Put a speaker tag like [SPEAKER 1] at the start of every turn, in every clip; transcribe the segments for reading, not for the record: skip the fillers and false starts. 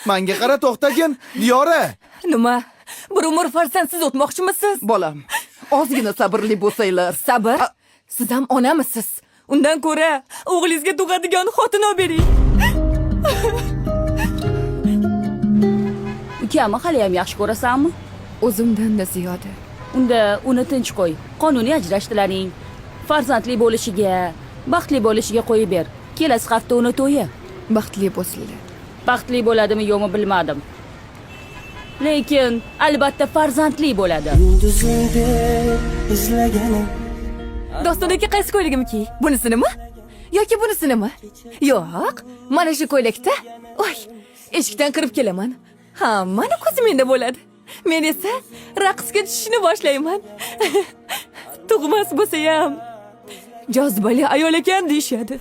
[SPEAKER 1] Menga qara to'xtagin, Diyora.
[SPEAKER 2] Nima? Bir umr farzandsiz o'tmoqchimisiz?
[SPEAKER 3] Bolam, ozgina sabrli bo'lsanglar.
[SPEAKER 2] Sabr? Siz ham onamisiz. Undan ko'ra o'g'lingizga tug'adigan xotin olib bering.
[SPEAKER 4] Ukamni hali ham yaxshi ko'rasanmi?
[SPEAKER 2] O'zimdan-da ziyoda.
[SPEAKER 4] Unda uni tinch qo'y. Qonuniy ajrashdilaring. Farzandli bo'lishiga, baxtli bo'lishiga qo'yib ber. Kelasi hafta uni to'yi.
[SPEAKER 2] Baxtli bo'lsinlar.
[SPEAKER 4] Baxtli bo'ladimi yo'qmi bilmadim. Lekin albatta farzandli bo'ladi.
[SPEAKER 2] Doston aka qaysi ko'yligimni kiy? Bunisinimi? Yoki bunisinimi? Yo'q, mana shu ko'ylakda. Voy, eshikdan kirib kelaman. Hammani ko'zi menda bo'ladi. Men esa raqsga tushishni boshlayman. Tug'mas bo'lsa ham jozibali ayol ekan deyshadi.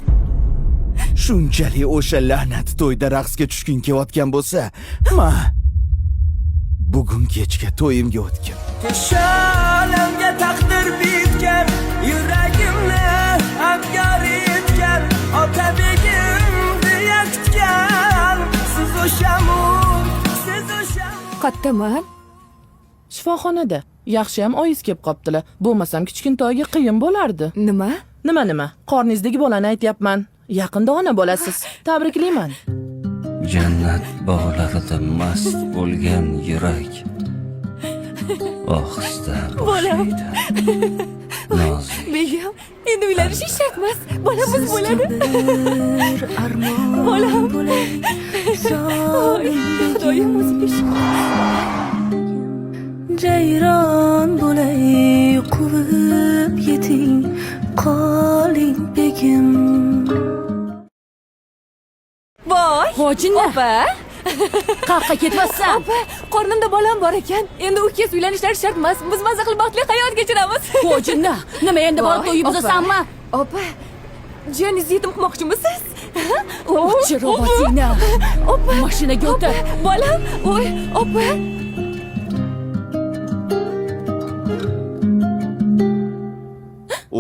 [SPEAKER 1] Shunchalik o'sha la'nat to'yda raqsga tushgin kelayotgan bo'lsa, bugun kechga to'yimga o'tgin.
[SPEAKER 5] Sholamga taqdir bitgan, yuragimni abgar etgan, otabegim deya kutgan. Siz o'shamu, siz o'shamu.
[SPEAKER 2] Qattaman.
[SPEAKER 3] Shifoxonada. Yaxshi ham oyiz kelib qopdilar. Bo'lmasam kichkintoyga qiyin bo'lardi.
[SPEAKER 2] Nima?
[SPEAKER 3] Nima? Qorningizdagi bolani aytyapman. Yaqinda ona bo'lasiz. Tabriklayman.
[SPEAKER 6] Jannat bog'larida mast bo'lgan yurak ohista boshlaydi. Nozik.
[SPEAKER 2] Begim, endi uylanish shart emas. Bolamiz bo'ladi. Bolam. Xudoyim o'ziga
[SPEAKER 7] Jayron bo'lay quvib yeting qoling begim.
[SPEAKER 2] Voy,
[SPEAKER 4] Hojinna.
[SPEAKER 2] Opa.
[SPEAKER 4] Qayoqqa ketyapsan?
[SPEAKER 2] Opa, qornimda bolam bor ekan. Endi u kez uylanishlari shart emas. Biz mazza qilib baxtli hayot kechiramiz.
[SPEAKER 4] Hojinna, nima endi borib to'yib buzasanmi?
[SPEAKER 2] Opa, joningizni yetim qilmoqchimisiz?
[SPEAKER 4] O'chi robotina.
[SPEAKER 2] Opa,
[SPEAKER 4] mashinaga o'tir.
[SPEAKER 2] Bolam, voy, opa.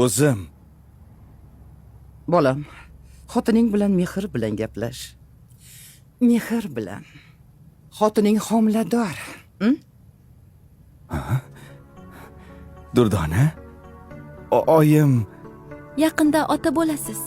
[SPEAKER 1] O'zim.
[SPEAKER 3] Bolam, xotining bilan mehr bilan gaplash. Mehr bilan. Xotining homilador.
[SPEAKER 1] Durdona. Oyim
[SPEAKER 2] Yaqinda ota bo'lasiz.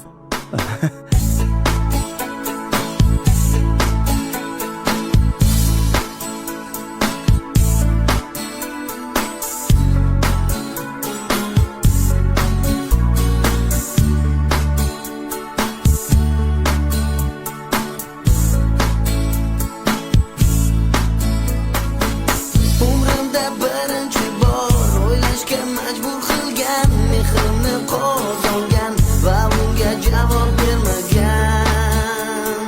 [SPEAKER 5] Umrimda birinchi bor o'ylashga majbur qilgan, mehrimni qozongan va unga javob bermagan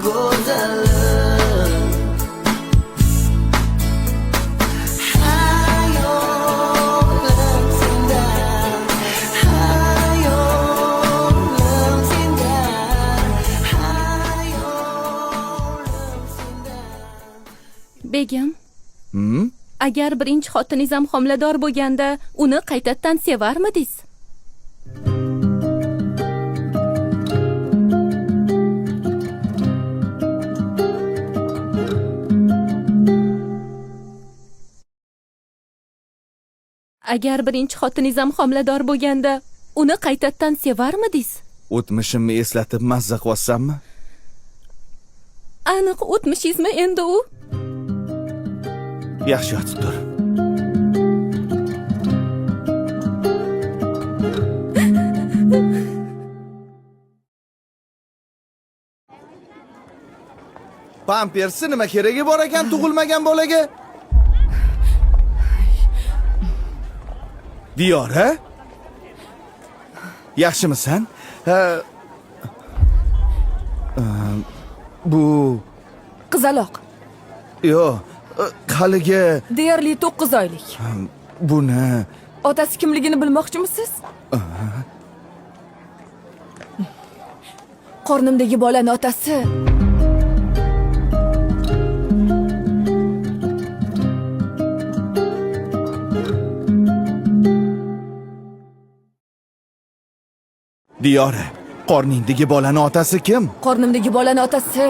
[SPEAKER 5] go'zalim. Hayolim sendan, hayolim sendan, hayolim sendan.
[SPEAKER 2] Begim, agar birinchi xotiningiz ham homilador bo'lganda, uni qaytadan sevarmidingiz? Agar birinchi xotiningiz ham homilador bo'lganda, uni qaytadan sevarmidingiz?
[SPEAKER 1] o'tmishimni eslatib mazza qilyapsanmi?
[SPEAKER 2] Aniq o'tmishingizmi endi u?
[SPEAKER 1] Yaxshi yotib tur. Pampersi nima keragi bor ekan tug'ilmagan bolaga? Diyora? Yaxshimisan? Bu
[SPEAKER 2] Qizaloq.
[SPEAKER 1] Yo'q, haligi
[SPEAKER 2] Deyarli 9 oylik.
[SPEAKER 1] buni
[SPEAKER 2] Otasi kimligini bilmoqchimisiz? Qornimdagi bolani otasi
[SPEAKER 1] Diyora, qorningdagi bolani otasi kim?
[SPEAKER 2] Qornimdagi bolani otasi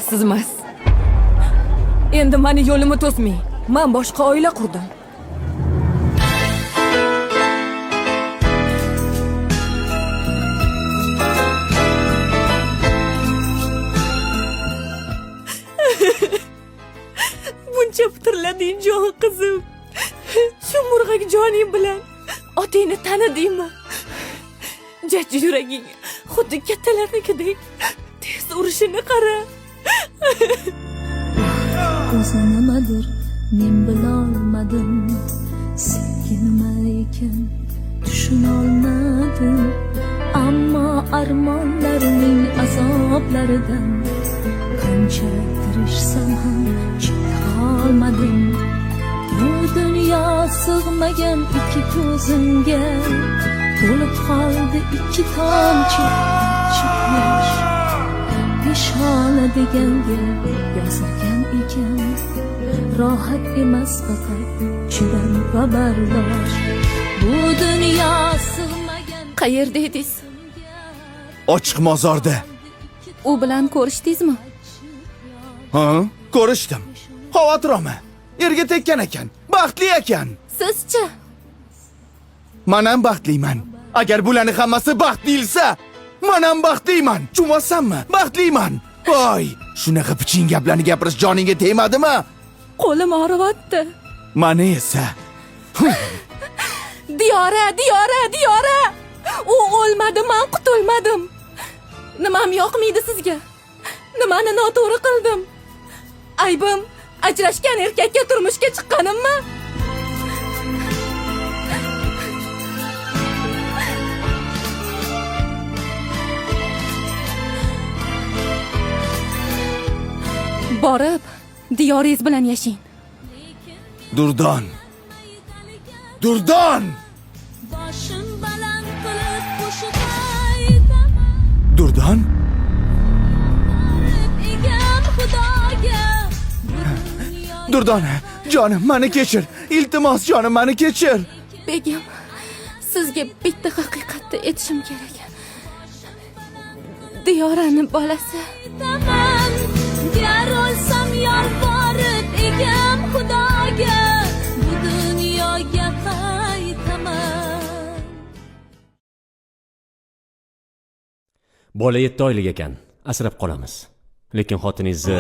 [SPEAKER 2] Sizmas. Endi meni yo'limni to'smang. Men boshqa oila qurdim. Buncha pitirlading jon qizim. Shu murg'ak joning bilan otangni tanidingmi? Jajji yuraging xuddi kattalarnikidek tez urishini qara.
[SPEAKER 7] o'zi nimadir men bilolmadim, senga nima ekan tushunolmadim, ammo armonlarning azoblaridan qancha tirishsam ham chiqolmadim. Bu dunyo sig'magan ikki ko'zimga, to'lib qoldi ikki tomchi yosh. Peshona deganga yozilgan ekan, rohat emas faqat chidam va bardosh. Bu dunyo sig'magan.
[SPEAKER 2] Qayerda edingiz?
[SPEAKER 1] Ochiq mozorda.
[SPEAKER 2] U bilan ko'rishdingizmi?
[SPEAKER 1] Ha, ko'rishdim. Xavotir olma. Erga tekkan ekan, baxtli ekan.
[SPEAKER 2] Sizchi?
[SPEAKER 1] Men ham baxtliman. Agar bularni hammasi baxt deyilsa, men ham baxtliman. Tushunmaysanmi? Baxtliman. Voy, shunaqa piching gaplarni gapirish joningga tegmadimi?
[SPEAKER 2] Qo'lim og'riyapti.
[SPEAKER 1] Meni esa
[SPEAKER 2] Diyora. U o'lmadi, men qutulmadim. Nimam yoqmaydi sizga? Nimani noto'g'ri qildim? Aybim ajrashgan erkakka turmushga chiqqanimmi? Borib, diyoringiz bilan yashang.
[SPEAKER 1] Durdon.
[SPEAKER 7] Boshim baland qilib qo'shiq aytaman,
[SPEAKER 1] Durdon?
[SPEAKER 7] egam Xudoga.
[SPEAKER 1] Durdona, jonim, meni kechir. Iltimos jonim, meni kechir.
[SPEAKER 2] Begim, sizga bitta haqiqatni aytishim kerak. Diyorani bolasi.
[SPEAKER 7] Aytaman, gar olsam yolvorib egam Xudoga, bu dunyoga qaytaman.
[SPEAKER 8] Bola 7 oylik ekan, asrab qolamiz. Lekin xotiningizni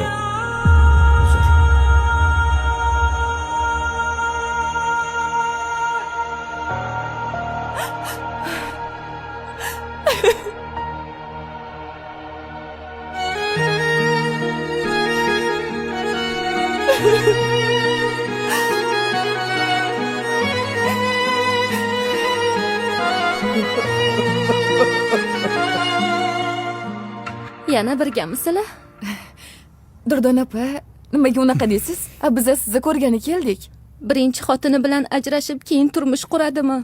[SPEAKER 2] Yana birgamisizlar? Durdon opa, nimaga unaqa deysiz? Biz sizni ko'rgani keldik.
[SPEAKER 9] Birinchi xotini bilan ajrashib keyin turmush quradimi?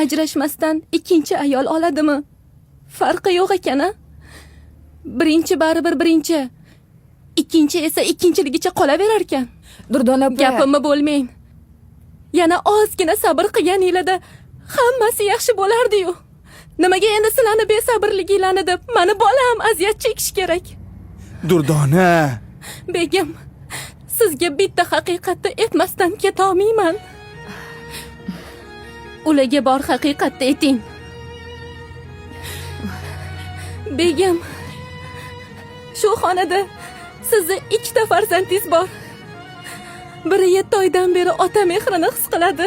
[SPEAKER 9] Ajrashmasdan ikkinchi ayol oladimi? Farqi yo'q ekan-a? Birinchi baribir birinchi, ikkinchi esa ikkinchiligicha qolaverar ekan.
[SPEAKER 2] Durdon opa,
[SPEAKER 9] Gapimni bo'lmang. Yana ozgina sabr qilganinglarda hammasi yaxshi bo'lardi-yu. Nimaga endi sizlarni besabrliginglarni deb meni bolam aziyat chekish kerak?
[SPEAKER 1] Durdona.
[SPEAKER 9] Begim, sizga bitta haqiqatni aytmasdan keta olmayman. Ularga bor haqiqatni ayting. Begim, shu xonada sizni 2 ta farzandingiz bor. Biri 7 oydan beri ota mehrini his qiladi.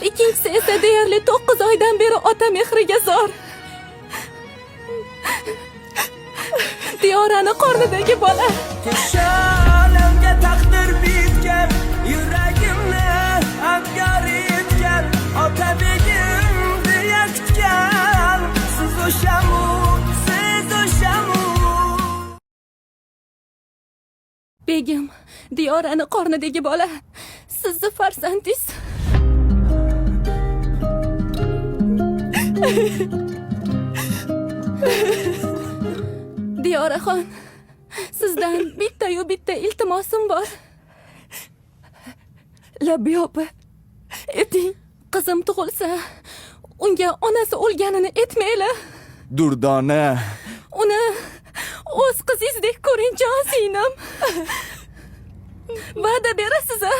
[SPEAKER 9] Ikkinchisi esa deyarli 9 oydan beri ota mehriga zor. Diyorani qornidagi bola.
[SPEAKER 5] Keshalamga taqdir bitgan, yuragimni abgar etgan, ota begim deya kutgan, siz o'shamu.
[SPEAKER 9] Begim, Diyorani qornidagi bola sizni farzandingiz. Diyoraxon, sizdan bitta iltimosim bor.
[SPEAKER 2] Labi opa, ayting.
[SPEAKER 9] Qizim tug'ilsa, unga onasi o'lganini aytmanglar.
[SPEAKER 1] Durdona.
[SPEAKER 9] o'z qizingizdek ko'ring jon singlim. Va'da berasiz-a?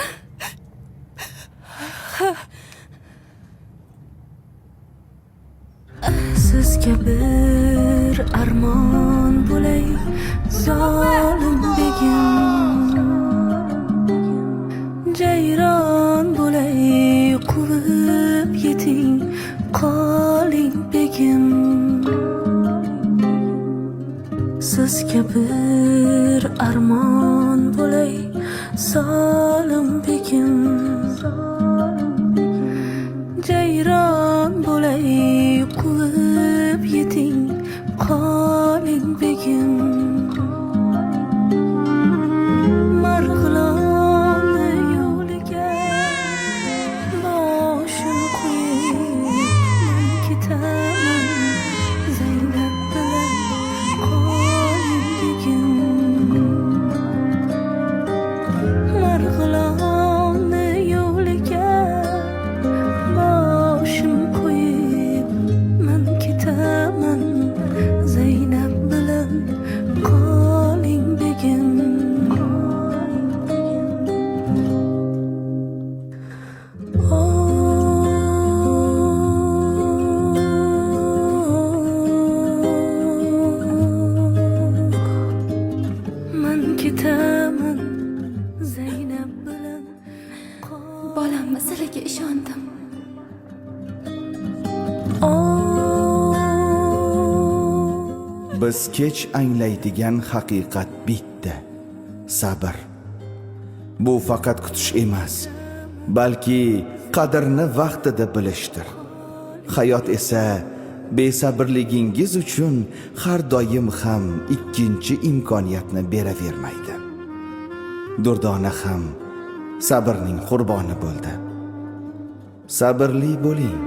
[SPEAKER 7] Sizga bir armon bo'lay, zolim begim. Jayron bo'lay, quvib yeting, qoling begim. Sizga bir armon bo'lay, zolim begim. Jayron bo'lay, quvib yeting, qoling begim. Marg'ilonni yo'liga boshim qo'yib men ketaman, Zaynab bilan qoling begim. Marg'ilonni yo'liga boshim qo'yib men ketaman, Zaynab bilan qoling begim. Men ketaman, Zaynab bilan
[SPEAKER 9] Bolamni sizlarga ishondim.
[SPEAKER 1] Biz kech anglaydigan haqiqat bitta. Sabr. Bu faqat kutish emas, balki qadrini vaqtida bilishdir. Hayot esa besabrligingiz uchun har doim ham ikkinchi imkoniyatni beravermaydi. Durdona ham sabrning qurboni bo'ldi. Sabrli bo'ling.